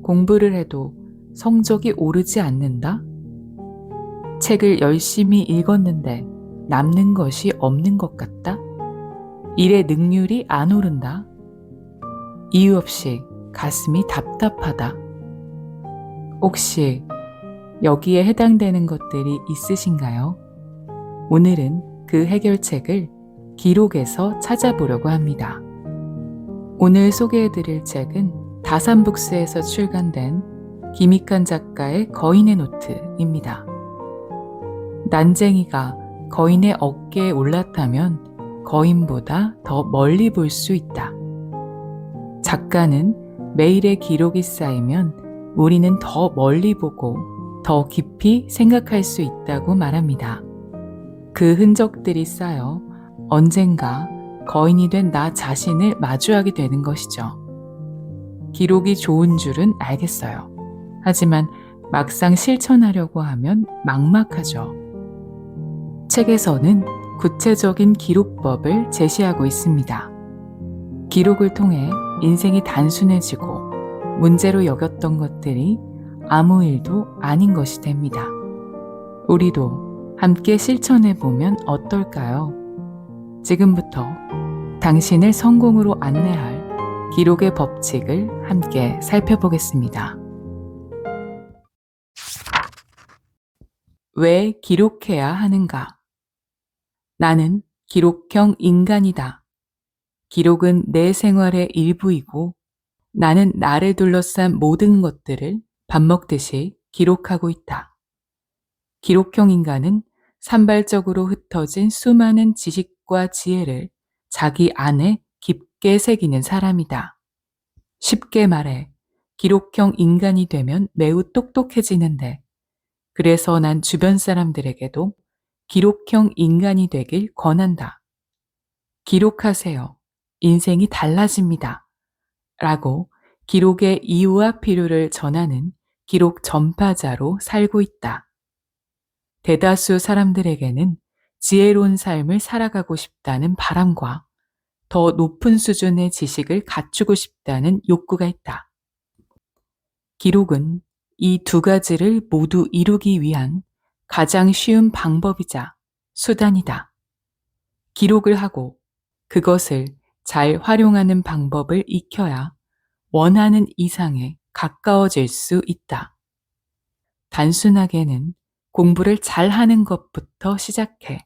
공부를 해도 성적이 오르지 않는다? 책을 열심히 읽었는데 남는 것이 없는 것 같다? 일의 능률이 안 오른다? 이유 없이 가슴이 답답하다. 혹시 여기에 해당되는 것들이 있으신가요? 오늘은 그 해결책을 기록에서 찾아보려고 합니다. 오늘 소개해드릴 책은 다산북스에서 출간된 김익환 작가의 거인의 노트입니다. 난쟁이가 거인의 어깨에 올라타면 거인보다 더 멀리 볼 수 있다. 작가는 매일의 기록이 쌓이면 우리는 더 멀리 보고 더 깊이 생각할 수 있다고 말합니다. 그 흔적들이 쌓여 언젠가 거인이 된 나 자신을 마주하게 되는 것이죠. 기록이 좋은 줄은 알겠어요. 하지만 막상 실천하려고 하면 막막하죠. 책에서는 구체적인 기록법을 제시하고 있습니다. 기록을 통해 인생이 단순해지고 문제로 여겼던 것들이 아무 일도 아닌 것이 됩니다. 우리도 함께 실천해보면 어떨까요? 지금부터 당신을 성공으로 안내할 기록의 법칙을 함께 살펴보겠습니다. 왜 기록해야 하는가? 나는 기록형 인간이다. 기록은 내 생활의 일부이고 나는 나를 둘러싼 모든 것들을 밥 먹듯이 기록하고 있다. 기록형 인간은 산발적으로 흩어진 수많은 지식과 지혜를 자기 안에 깊게 새기는 사람이다. 쉽게 말해 기록형 인간이 되면 매우 똑똑해지는데 그래서 난 주변 사람들에게도 기록형 인간이 되길 권한다. 기록하세요. 인생이 달라집니다. 라고 기록의 이유와 필요를 전하는 기록 전파자로 살고 있다. 대다수 사람들에게는 지혜로운 삶을 살아가고 싶다는 바람과 더 높은 수준의 지식을 갖추고 싶다는 욕구가 있다. 기록은 이 두 가지를 모두 이루기 위한 가장 쉬운 방법이자 수단이다. 기록을 하고 그것을 잘 활용하는 방법을 익혀야 원하는 이상에 가까워질 수 있다. 단순하게는 공부를 잘하는 것부터 시작해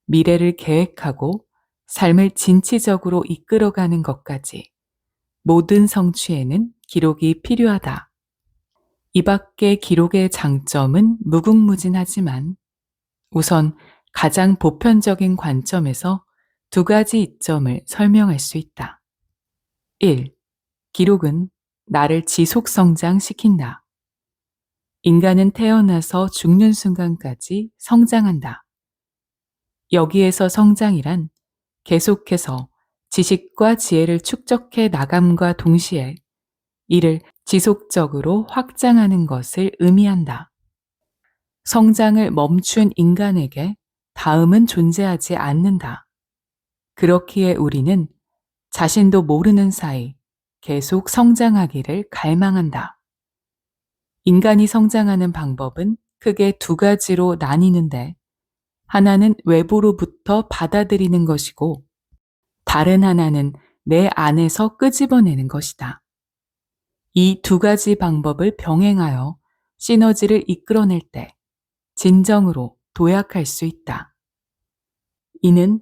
미래를 계획하고 삶을 진취적으로 이끌어가는 것까지 모든 성취에는 기록이 필요하다. 이 밖의 기록의 장점은 무궁무진하지만 우선 가장 보편적인 관점에서 두 가지 이점을 설명할 수 있다. 1. 기록은 나를 지속 성장시킨다. 인간은 태어나서 죽는 순간까지 성장한다. 여기에서 성장이란 계속해서 지식과 지혜를 축적해 나감과 동시에 이를 지속적으로 확장하는 것을 의미한다. 성장을 멈춘 인간에게 다음은 존재하지 않는다. 그렇기에 우리는 자신도 모르는 사이 계속 성장하기를 갈망한다. 인간이 성장하는 방법은 크게 두 가지로 나뉘는데 하나는 외부로부터 받아들이는 것이고 다른 하나는 내 안에서 끄집어내는 것이다. 이 두 가지 방법을 병행하여 시너지를 이끌어낼 때 진정으로 도약할 수 있다. 이는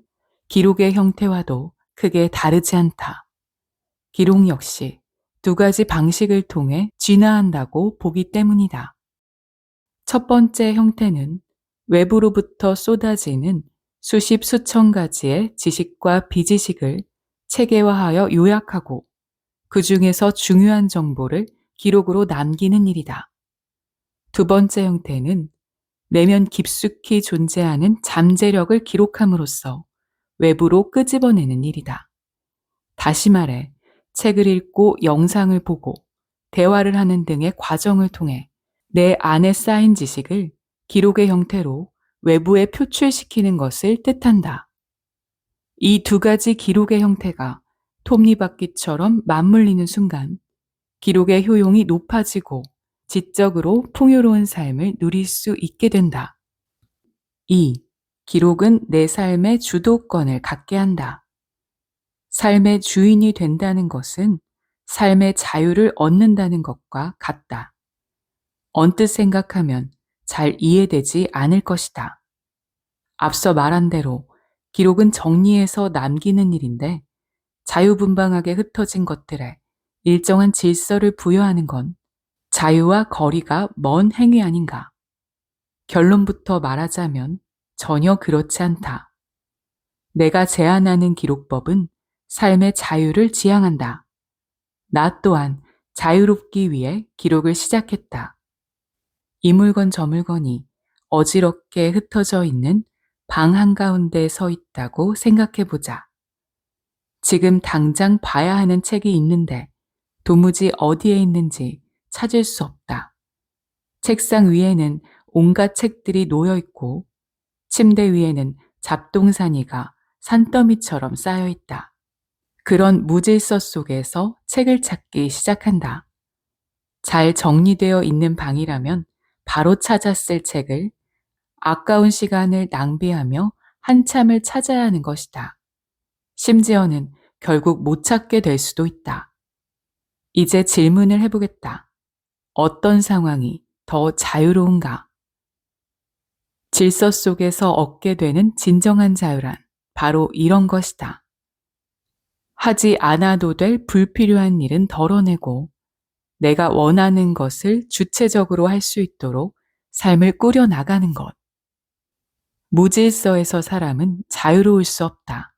기록의 형태와도 크게 다르지 않다. 기록 역시 두 가지 방식을 통해 진화한다고 보기 때문이다. 첫 번째 형태는 외부로부터 쏟아지는 수십 수천 가지의 지식과 비지식을 체계화하여 요약하고 그 중에서 중요한 정보를 기록으로 남기는 일이다. 두 번째 형태는 내면 깊숙이 존재하는 잠재력을 기록함으로써 외부로 끄집어내는 일이다. 다시 말해 책을 읽고 영상을 보고 대화를 하는 등의 과정을 통해 내 안에 쌓인 지식을 기록의 형태로 외부에 표출시키는 것을 뜻한다. 이 두 가지 기록의 형태가 톱니바퀴처럼 맞물리는 순간 기록의 효용이 높아지고 지적으로 풍요로운 삶을 누릴 수 있게 된다. 2. 기록은 내 삶의 주도권을 갖게 한다. 삶의 주인이 된다는 것은 삶의 자유를 얻는다는 것과 같다. 언뜻 생각하면 잘 이해되지 않을 것이다. 앞서 말한 대로 기록은 정리해서 남기는 일인데 자유분방하게 흩어진 것들에 일정한 질서를 부여하는 건 자유와 거리가 먼 행위 아닌가. 결론부터 말하자면 전혀 그렇지 않다. 내가 제안하는 기록법은 삶의 자유를 지향한다. 나 또한 자유롭기 위해 기록을 시작했다. 이 물건 저 물건이 어지럽게 흩어져 있는 방 한가운데 서 있다고 생각해 보자. 지금 당장 봐야 하는 책이 있는데 도무지 어디에 있는지 찾을 수 없다. 책상 위에는 온갖 책들이 놓여 있고 침대 위에는 잡동사니가 산더미처럼 쌓여 있다. 그런 무질서 속에서 책을 찾기 시작한다. 잘 정리되어 있는 방이라면 바로 찾았을 책을 아까운 시간을 낭비하며 한참을 찾아야 하는 것이다. 심지어는 결국 못 찾게 될 수도 있다. 이제 질문을 해보겠다. 어떤 상황이 더 자유로운가? 질서 속에서 얻게 되는 진정한 자유란 바로 이런 것이다. 하지 않아도 될 불필요한 일은 덜어내고 내가 원하는 것을 주체적으로 할 수 있도록 삶을 꾸려나가는 것. 무질서에서 사람은 자유로울 수 없다.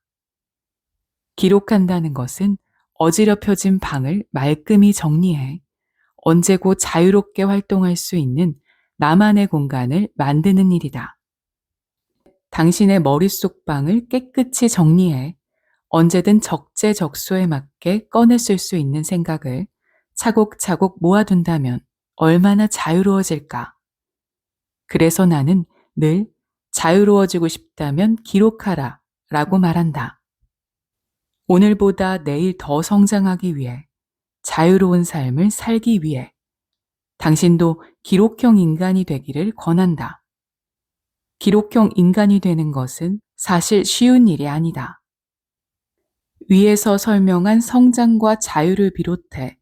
기록한다는 것은 어지럽혀진 방을 말끔히 정리해 언제고 자유롭게 활동할 수 있는 나만의 공간을 만드는 일이다. 당신의 머릿속 방을 깨끗이 정리해 언제든 적재적소에 맞게 꺼내 쓸 수 있는 생각을 차곡차곡 모아둔다면 얼마나 자유로워질까? 그래서 나는 늘 자유로워지고 싶다면 기록하라 라고 말한다. 오늘보다 내일 더 성장하기 위해, 자유로운 삶을 살기 위해 당신도 기록형 인간이 되기를 권한다. 기록형 인간이 되는 것은 사실 쉬운 일이 아니다. 위에서 설명한 성장과 자유를 비롯해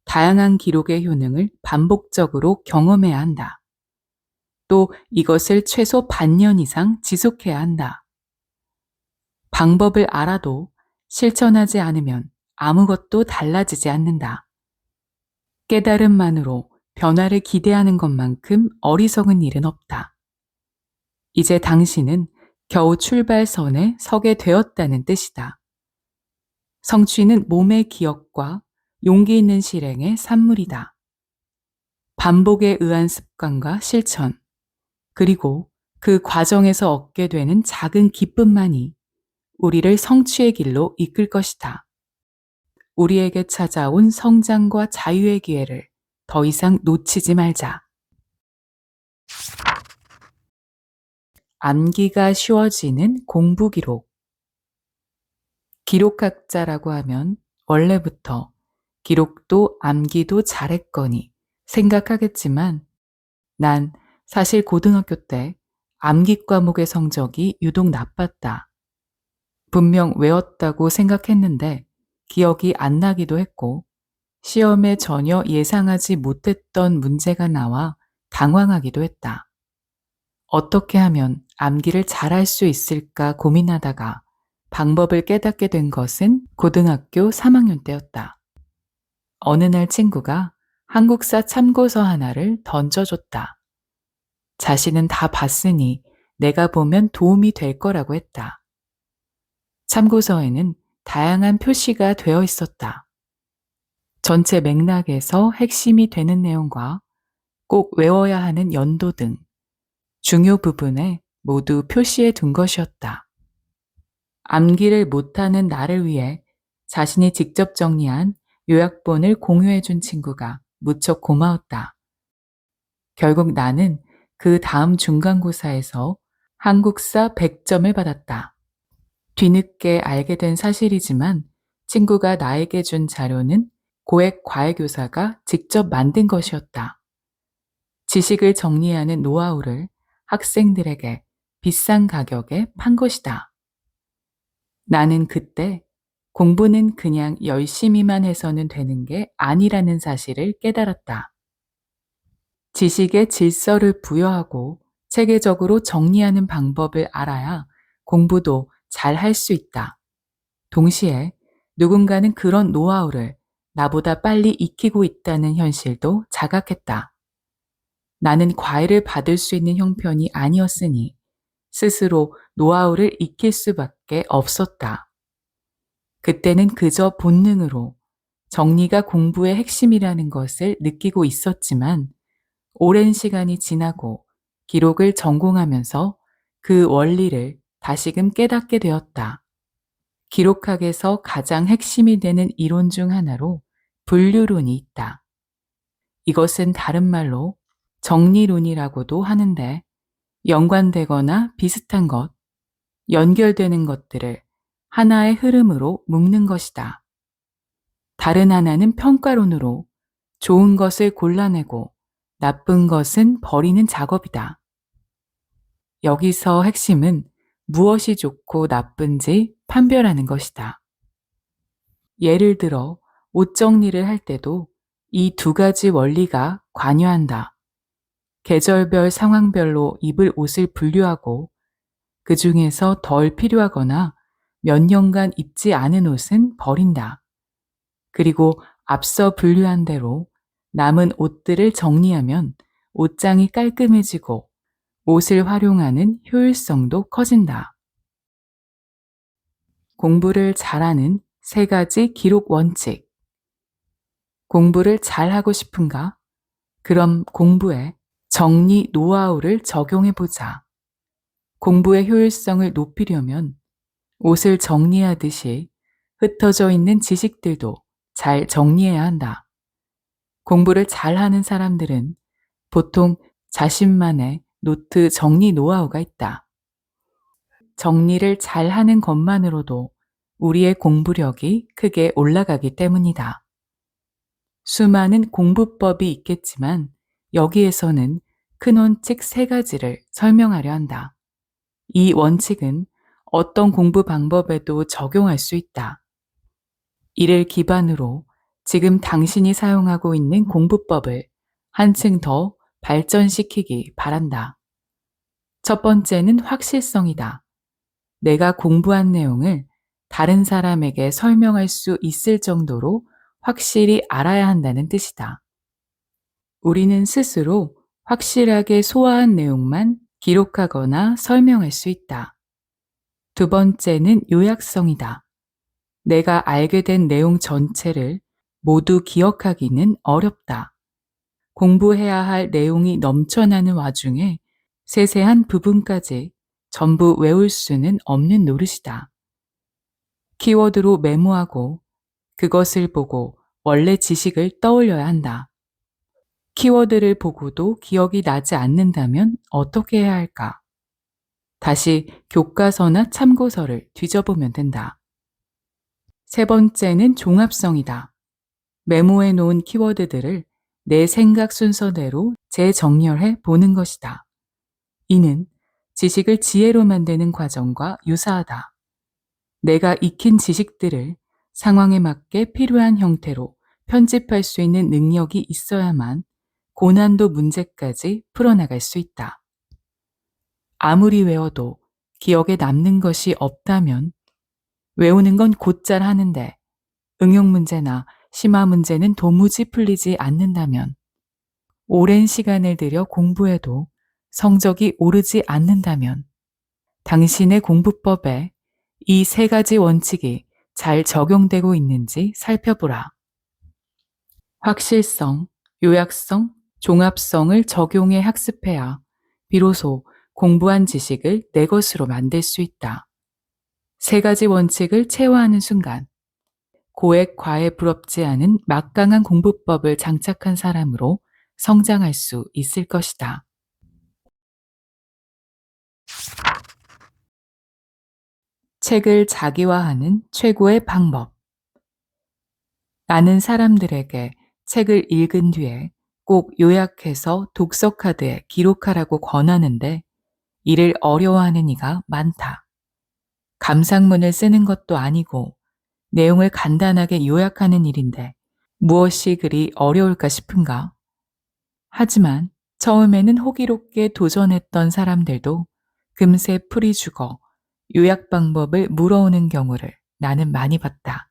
다양한 기록의 효능을 반복적으로 경험해야 한다. 또 이것을 최소 반년 이상 지속해야 한다. 방법을 알아도 실천하지 않으면 아무것도 달라지지 않는다. 깨달음만으로 변화를 기대하는 것만큼 어리석은 일은 없다. 이제 당신은 겨우 출발선에 서게 되었다는 뜻이다. 성취는 몸의 기억과 용기 있는 실행의 산물이다. 반복에 의한 습관과 실천, 그리고 그 과정에서 얻게 되는 작은 기쁨만이 우리를 성취의 길로 이끌 것이다. 우리에게 찾아온 성장과 자유의 기회를 더 이상 놓치지 말자. 암기가 쉬워지는 공부 기록. 기록학자라고 하면 원래부터 기록도 암기도 잘했거니 생각하겠지만 난 사실 고등학교 때 암기 과목의 성적이 유독 나빴다. 분명 외웠다고 생각했는데 기억이 안 나기도 했고 시험에 전혀 예상하지 못했던 문제가 나와 당황하기도 했다. 어떻게 하면 암기를 잘할 수 있을까 고민하다가 방법을 깨닫게 된 것은 고등학교 3학년 때였다. 어느 날 친구가 한국사 참고서 하나를 던져줬다. 자신은 다 봤으니 내가 보면 도움이 될 거라고 했다. 참고서에는 다양한 표시가 되어 있었다. 전체 맥락에서 핵심이 되는 내용과 꼭 외워야 하는 연도 등 중요 부분에 모두 표시해 둔 것이었다. 암기를 못하는 나를 위해 자신이 직접 정리한 요약본을 공유해 준 친구가 무척 고마웠다. 결국 나는 그 다음 중간고사에서 한국사 100점을 받았다. 뒤늦게 알게 된 사실이지만 친구가 나에게 준 자료는 고액 과외교사가 직접 만든 것이었다. 지식을 정리하는 노하우를 학생들에게 비싼 가격에 판 것이다. 나는 그때 공부는 그냥 열심히만 해서는 되는 게 아니라는 사실을 깨달았다. 지식에 질서를 부여하고 체계적으로 정리하는 방법을 알아야 공부도 잘 할 수 있다. 동시에 누군가는 그런 노하우를 나보다 빨리 익히고 있다는 현실도 자각했다. 나는 과외를 받을 수 있는 형편이 아니었으니 스스로 노하우를 익힐 수밖에 없었다. 그때는 그저 본능으로 정리가 공부의 핵심이라는 것을 느끼고 있었지만 오랜 시간이 지나고 기록을 전공하면서 그 원리를 다시금 깨닫게 되었다. 기록학에서 가장 핵심이 되는 이론 중 하나로 분류론이 있다. 이것은 다른 말로 정리론이라고도 하는데 연관되거나 비슷한 것, 연결되는 것들을 하나의 흐름으로 묶는 것이다. 다른 하나는 평가론으로 좋은 것을 골라내고 나쁜 것은 버리는 작업이다. 여기서 핵심은 무엇이 좋고 나쁜지 판별하는 것이다. 예를 들어 옷 정리를 할 때도 이 두 가지 원리가 관여한다. 계절별 상황별로 입을 옷을 분류하고 그 중에서 덜 필요하거나 몇 년간 입지 않은 옷은 버린다. 그리고 앞서 분류한 대로 남은 옷들을 정리하면 옷장이 깔끔해지고 옷을 활용하는 효율성도 커진다. 공부를 잘하는 세 가지 기록 원칙. 공부를 잘하고 싶은가? 그럼 공부에 정리 노하우를 적용해 보자. 공부의 효율성을 높이려면 옷을 정리하듯이 흩어져 있는 지식들도 잘 정리해야 한다. 공부를 잘하는 사람들은 보통 자신만의 노트 정리 노하우가 있다. 정리를 잘하는 것만으로도 우리의 공부력이 크게 올라가기 때문이다. 수많은 공부법이 있겠지만 여기에서는 큰 원칙 세 가지를 설명하려 한다. 이 원칙은 어떤 공부 방법에도 적용할 수 있다. 이를 기반으로 지금 당신이 사용하고 있는 공부법을 한층 더 발전시키기 바란다. 첫 번째는 확실성이다. 내가 공부한 내용을 다른 사람에게 설명할 수 있을 정도로 확실히 알아야 한다는 뜻이다. 우리는 스스로 확실하게 소화한 내용만 기록하거나 설명할 수 있다. 두 번째는 요약성이다. 내가 알게 된 내용 전체를 모두 기억하기는 어렵다. 공부해야 할 내용이 넘쳐나는 와중에 세세한 부분까지 전부 외울 수는 없는 노릇이다. 키워드로 메모하고 그것을 보고 원래 지식을 떠올려야 한다. 키워드를 보고도 기억이 나지 않는다면 어떻게 해야 할까? 다시 교과서나 참고서를 뒤져보면 된다. 세 번째는 종합성이다. 메모해 놓은 키워드들을 내 생각 순서대로 재정렬해 보는 것이다. 이는 지식을 지혜로 만드는 과정과 유사하다. 내가 익힌 지식들을 상황에 맞게 필요한 형태로 편집할 수 있는 능력이 있어야만 고난도 문제까지 풀어나갈 수 있다. 아무리 외워도 기억에 남는 것이 없다면 외우는 건 곧잘 하는데 응용 문제나 심화 문제는 도무지 풀리지 않는다면 오랜 시간을 들여 공부해도 성적이 오르지 않는다면 당신의 공부법에 이 세 가지 원칙이 잘 적용되고 있는지 살펴보라. 확실성, 요약성, 종합성을 적용해 학습해야 비로소 공부한 지식을 내 것으로 만들 수 있다. 세 가지 원칙을 체화하는 순간 고액 과에 부럽지 않은 막강한 공부법을 장착한 사람으로 성장할 수 있을 것이다. 책을 자기화하는 최고의 방법. 나는 사람들에게 책을 읽은 뒤에 꼭 요약해서 독서 카드에 기록하라고 권하는데 이를 어려워하는 이가 많다. 감상문을 쓰는 것도 아니고 내용을 간단하게 요약하는 일인데 무엇이 그리 어려울까 싶은가? 하지만 처음에는 호기롭게 도전했던 사람들도 금세 풀이 죽어 요약 방법을 물어오는 경우를 나는 많이 봤다.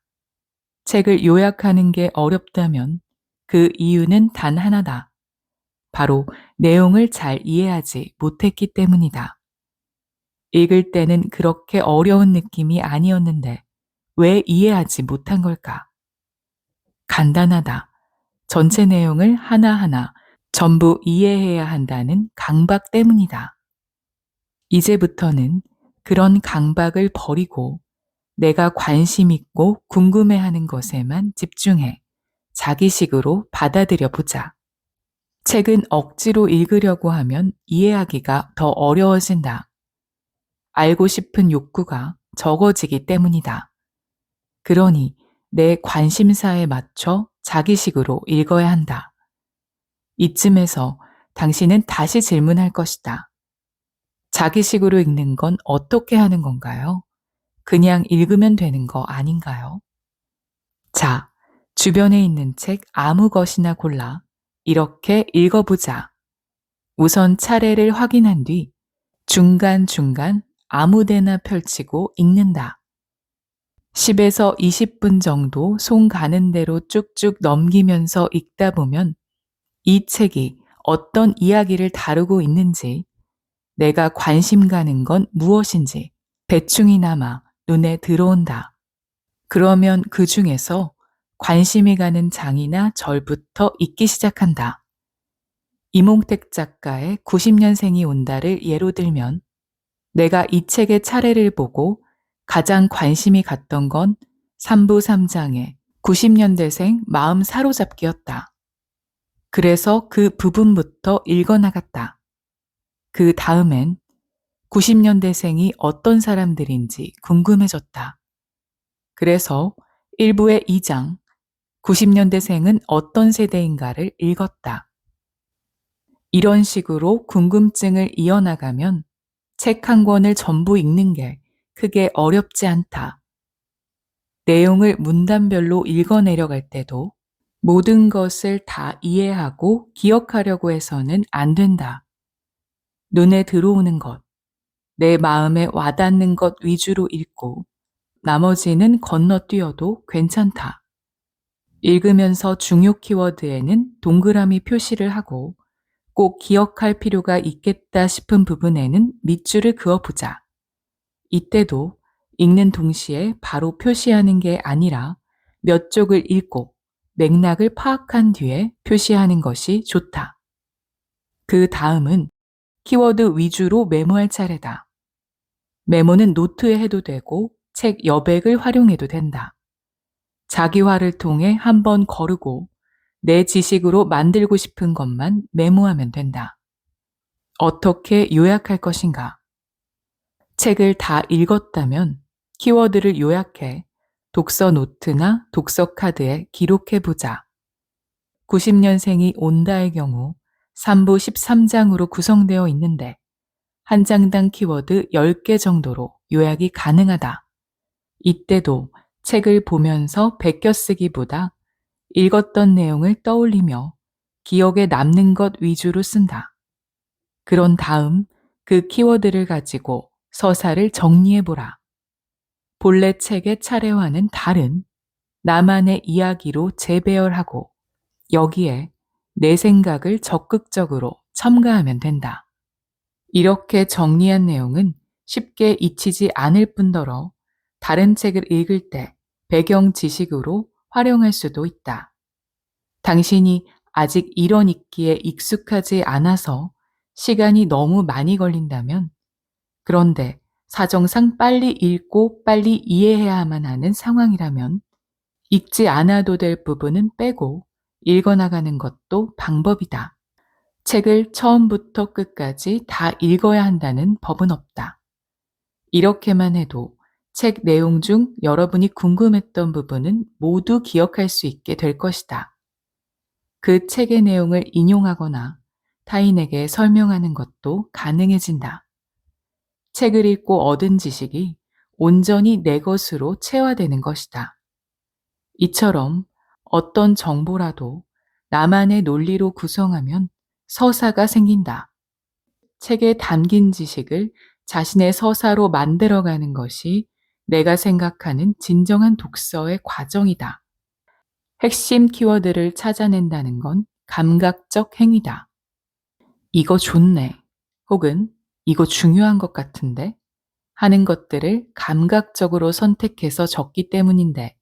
책을 요약하는 게 어렵다면 그 이유는 단 하나다. 바로 내용을 잘 이해하지 못했기 때문이다. 읽을 때는 그렇게 어려운 느낌이 아니었는데 왜 이해하지 못한 걸까? 간단하다. 전체 내용을 하나하나 전부 이해해야 한다는 강박 때문이다. 이제부터는 그런 강박을 버리고 내가 관심 있고 궁금해하는 것에만 집중해 자기식으로 받아들여 보자. 책은 억지로 읽으려고 하면 이해하기가 더 어려워진다. 알고 싶은 욕구가 적어지기 때문이다. 그러니 내 관심사에 맞춰 자기식으로 읽어야 한다. 이쯤에서 당신은 다시 질문할 것이다. 자기식으로 읽는 건 어떻게 하는 건가요? 그냥 읽으면 되는 거 아닌가요? 자, 주변에 있는 책 아무 것이나 골라 이렇게 읽어보자. 우선 차례를 확인한 뒤 중간중간 아무 데나 펼치고 읽는다. 10에서 20분 정도 손 가는 대로 쭉쭉 넘기면서 읽다 보면 이 책이 어떤 이야기를 다루고 있는지, 내가 관심 가는 건 무엇인지 대충이나마 눈에 들어온다. 그러면 그 중에서 관심이 가는 장이나 절부터 읽기 시작한다. 이몽택 작가의 90년생이 온다를 예로 들면 내가 이 책의 차례를 보고 가장 관심이 갔던 건 3부 3장의 90년대생 마음 사로잡기였다. 그래서 그 부분부터 읽어나갔다. 그 다음엔 90년대생이 어떤 사람들인지 궁금해졌다. 그래서 1부의 2장 90년대생은 어떤 세대인가를 읽었다. 이런 식으로 궁금증을 이어나가면 책 한 권을 전부 읽는 게 크게 어렵지 않다. 내용을 문단별로 읽어내려갈 때도 모든 것을 다 이해하고 기억하려고 해서는 안 된다. 눈에 들어오는 것, 내 마음에 와닿는 것 위주로 읽고 나머지는 건너뛰어도 괜찮다. 읽으면서 중요 키워드에는 동그라미 표시를 하고 꼭 기억할 필요가 있겠다 싶은 부분에는 밑줄을 그어보자. 이때도 읽는 동시에 바로 표시하는 게 아니라 몇 쪽을 읽고 맥락을 파악한 뒤에 표시하는 것이 좋다. 그 다음은 키워드 위주로 메모할 차례다. 메모는 노트에 해도 되고 책 여백을 활용해도 된다. 자기화를 통해 한번 거르고 내 지식으로 만들고 싶은 것만 메모하면 된다. 어떻게 요약할 것인가? 책을 다 읽었다면 키워드를 요약해 독서 노트나 독서 카드에 기록해보자. 90년생이 온다의 경우 3부 13장으로 구성되어 있는데 한 장당 키워드 10개 정도로 요약이 가능하다. 이때도 책을 보면서 베껴 쓰기보다 읽었던 내용을 떠올리며 기억에 남는 것 위주로 쓴다. 그런 다음 그 키워드를 가지고 서사를 정리해보라. 본래 책의 차례와는 다른 나만의 이야기로 재배열하고 여기에 내 생각을 적극적으로 첨가하면 된다. 이렇게 정리한 내용은 쉽게 잊히지 않을 뿐더러 다른 책을 읽을 때 배경 지식으로 활용할 수도 있다. 당신이 아직 이런 읽기에 익숙하지 않아서 시간이 너무 많이 걸린다면, 그런데 사정상 빨리 읽고 빨리 이해해야만 하는 상황이라면 읽지 않아도 될 부분은 빼고 읽어나가는 것도 방법이다. 책을 처음부터 끝까지 다 읽어야 한다는 법은 없다. 이렇게만 해도 책 내용 중 여러분이 궁금했던 부분은 모두 기억할 수 있게 될 것이다. 그 책의 내용을 인용하거나 타인에게 설명하는 것도 가능해진다. 책을 읽고 얻은 지식이 온전히 내 것으로 체화되는 것이다. 이처럼 어떤 정보라도 나만의 논리로 구성하면 서사가 생긴다. 책에 담긴 지식을 자신의 서사로 만들어가는 것이 내가 생각하는 진정한 독서의 과정이다. 핵심 키워드를 찾아낸다는 건 감각적 행위다. 이거 좋네. 혹은 이거 중요한 것 같은데 하는 것들을 감각적으로 선택해서 적기 때문인데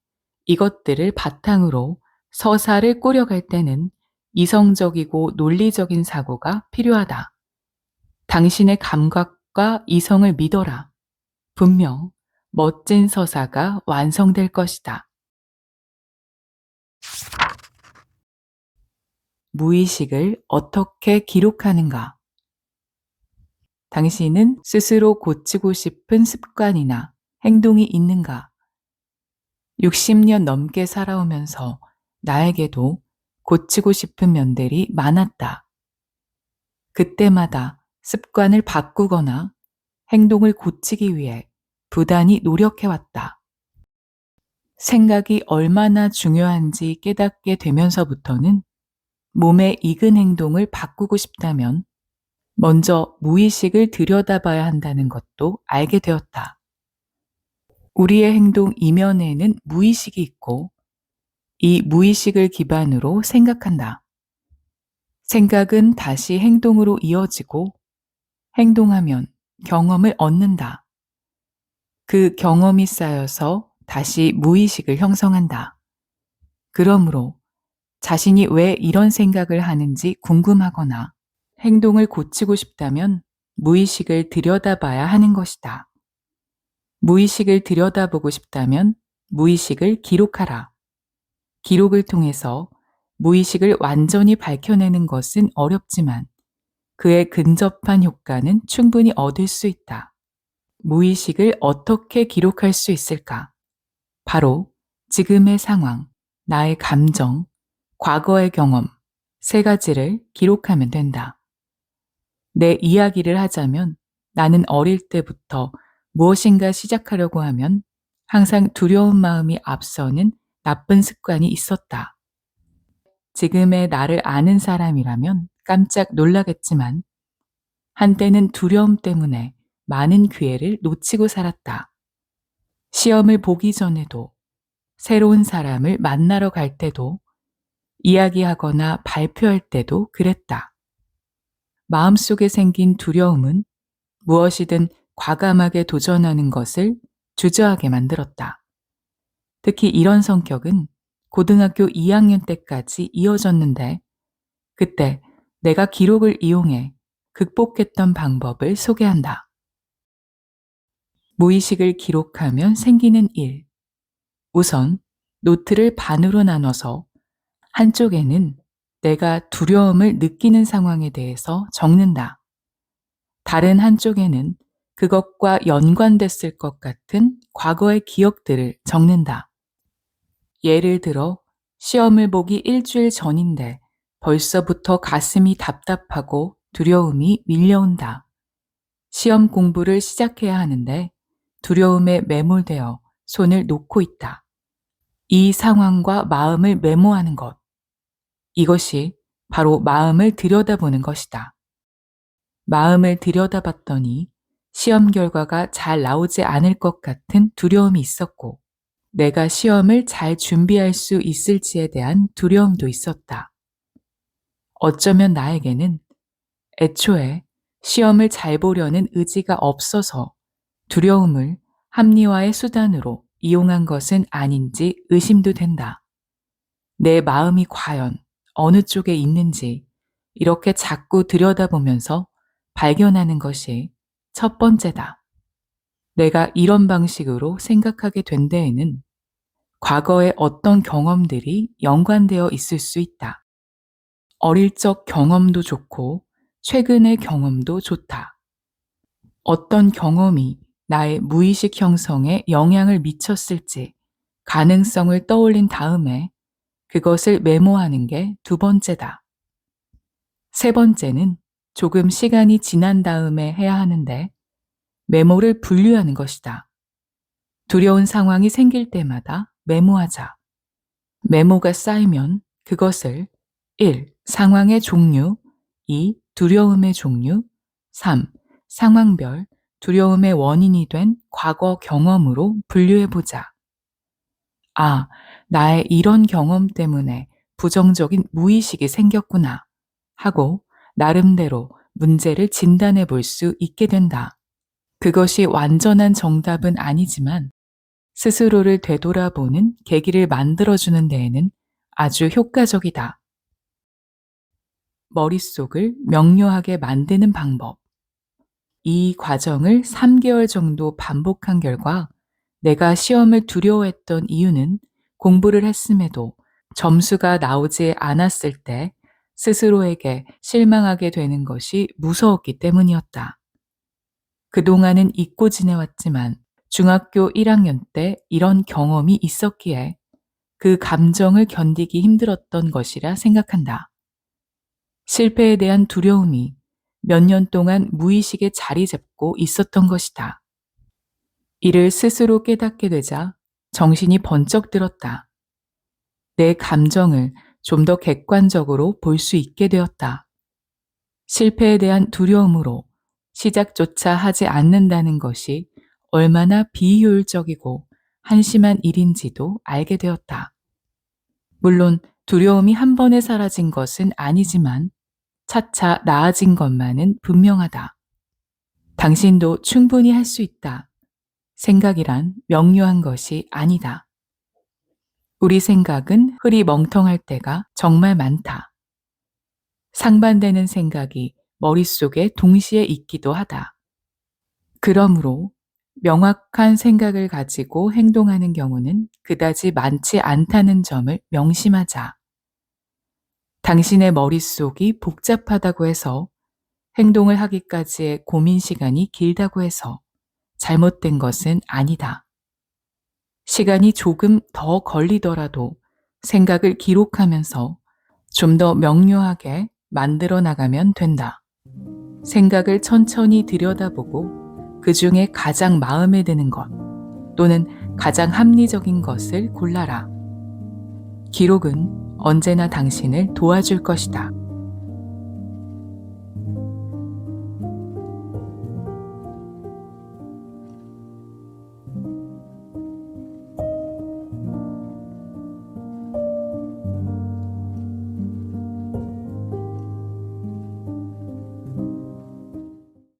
이것들을 바탕으로 서사를 꾸려갈 때는 이성적이고 논리적인 사고가 필요하다. 당신의 감각과 이성을 믿어라. 분명 멋진 서사가 완성될 것이다. 무의식을 어떻게 기록하는가? 당신은 스스로 고치고 싶은 습관이나 행동이 있는가? 60년 넘게 살아오면서 나에게도 고치고 싶은 면들이 많았다. 그때마다 습관을 바꾸거나 행동을 고치기 위해 부단히 노력해왔다. 생각이 얼마나 중요한지 깨닫게 되면서부터는 몸에 익은 행동을 바꾸고 싶다면 먼저 무의식을 들여다봐야 한다는 것도 알게 되었다. 우리의 행동 이면에는 무의식이 있고 이 무의식을 기반으로 생각한다. 생각은 다시 행동으로 이어지고 행동하면 경험을 얻는다. 그 경험이 쌓여서 다시 무의식을 형성한다. 그러므로 자신이 왜 이런 생각을 하는지 궁금하거나 행동을 고치고 싶다면 무의식을 들여다봐야 하는 것이다. 무의식을 들여다보고 싶다면 무의식을 기록하라. 기록을 통해서 무의식을 완전히 밝혀내는 것은 어렵지만 그에 근접한 효과는 충분히 얻을 수 있다. 무의식을 어떻게 기록할 수 있을까? 바로 지금의 상황, 나의 감정, 과거의 경험, 세 가지를 기록하면 된다. 내 이야기를 하자면 나는 어릴 때부터 무엇인가 시작하려고 하면 항상 두려운 마음이 앞서는 나쁜 습관이 있었다. 지금의 나를 아는 사람이라면 깜짝 놀라겠지만 한때는 두려움 때문에 많은 기회를 놓치고 살았다. 시험을 보기 전에도 새로운 사람을 만나러 갈 때도 이야기하거나 발표할 때도 그랬다. 마음속에 생긴 두려움은 무엇이든 과감하게 도전하는 것을 주저하게 만들었다. 특히 이런 성격은 고등학교 2학년 때까지 이어졌는데 그때 내가 기록을 이용해 극복했던 방법을 소개한다. 무의식을 기록하면 생기는 일. 우선 노트를 반으로 나눠서 한쪽에는 내가 두려움을 느끼는 상황에 대해서 적는다. 다른 한쪽에는 그것과 연관됐을 것 같은 과거의 기억들을 적는다. 예를 들어 시험을 보기 일주일 전인데 벌써부터 가슴이 답답하고 두려움이 밀려온다. 시험 공부를 시작해야 하는데 두려움에 매몰되어 손을 놓고 있다. 이 상황과 마음을 메모하는 것. 이것이 바로 마음을 들여다보는 것이다. 마음을 들여다봤더니 시험 결과가 잘 나오지 않을 것 같은 두려움이 있었고, 내가 시험을 잘 준비할 수 있을지에 대한 두려움도 있었다. 어쩌면 나에게는 애초에 시험을 잘 보려는 의지가 없어서 두려움을 합리화의 수단으로 이용한 것은 아닌지 의심도 된다. 내 마음이 과연 어느 쪽에 있는지 이렇게 자꾸 들여다보면서 발견하는 것이 첫 번째다. 내가 이런 방식으로 생각하게 된 데에는 과거의 어떤 경험들이 연관되어 있을 수 있다. 어릴 적 경험도 좋고 최근의 경험도 좋다. 어떤 경험이 나의 무의식 형성에 영향을 미쳤을지 가능성을 떠올린 다음에 그것을 메모하는 게 두 번째다. 세 번째는 조금 시간이 지난 다음에 해야 하는데 메모를 분류하는 것이다. 두려운 상황이 생길 때마다 메모하자. 메모가 쌓이면 그것을 1. 상황의 종류, 2. 두려움의 종류, 3. 상황별 두려움의 원인이 된 과거 경험으로 분류해보자. 아, 나의 이런 경험 때문에 부정적인 무의식이 생겼구나 하고 나름대로 문제를 진단해 볼 수 있게 된다. 그것이 완전한 정답은 아니지만 스스로를 되돌아보는 계기를 만들어주는 데에는 아주 효과적이다. 머릿속을 명료하게 만드는 방법. 이 과정을 3개월 정도 반복한 결과 내가 시험을 두려워했던 이유는 공부를 했음에도 점수가 나오지 않았을 때 스스로에게 실망하게 되는 것이 무서웠기 때문이었다. 그동안은 잊고 지내왔지만 중학교 1학년 때 이런 경험이 있었기에 그 감정을 견디기 힘들었던 것이라 생각한다. 실패에 대한 두려움이 몇 년 동안 무의식에 자리 잡고 있었던 것이다. 이를 스스로 깨닫게 되자 정신이 번쩍 들었다. 내 감정을 좀 더 객관적으로 볼 수 있게 되었다. 실패에 대한 두려움으로 시작조차 하지 않는다는 것이 얼마나 비효율적이고 한심한 일인지도 알게 되었다. 물론 두려움이 한 번에 사라진 것은 아니지만 차차 나아진 것만은 분명하다. 당신도 충분히 할 수 있다. 생각이란 명료한 것이 아니다. 우리 생각은 흐리멍텅할 때가 정말 많다. 상반되는 생각이 머릿속에 동시에 있기도 하다. 그러므로 명확한 생각을 가지고 행동하는 경우는 그다지 많지 않다는 점을 명심하자. 당신의 머릿속이 복잡하다고 해서 행동을 하기까지의 고민 시간이 길다고 해서 잘못된 것은 아니다. 시간이 조금 더 걸리더라도 생각을 기록하면서 좀 더 명료하게 만들어 나가면 된다. 생각을 천천히 들여다보고 그 중에 가장 마음에 드는 것 또는 가장 합리적인 것을 골라라. 기록은 언제나 당신을 도와줄 것이다.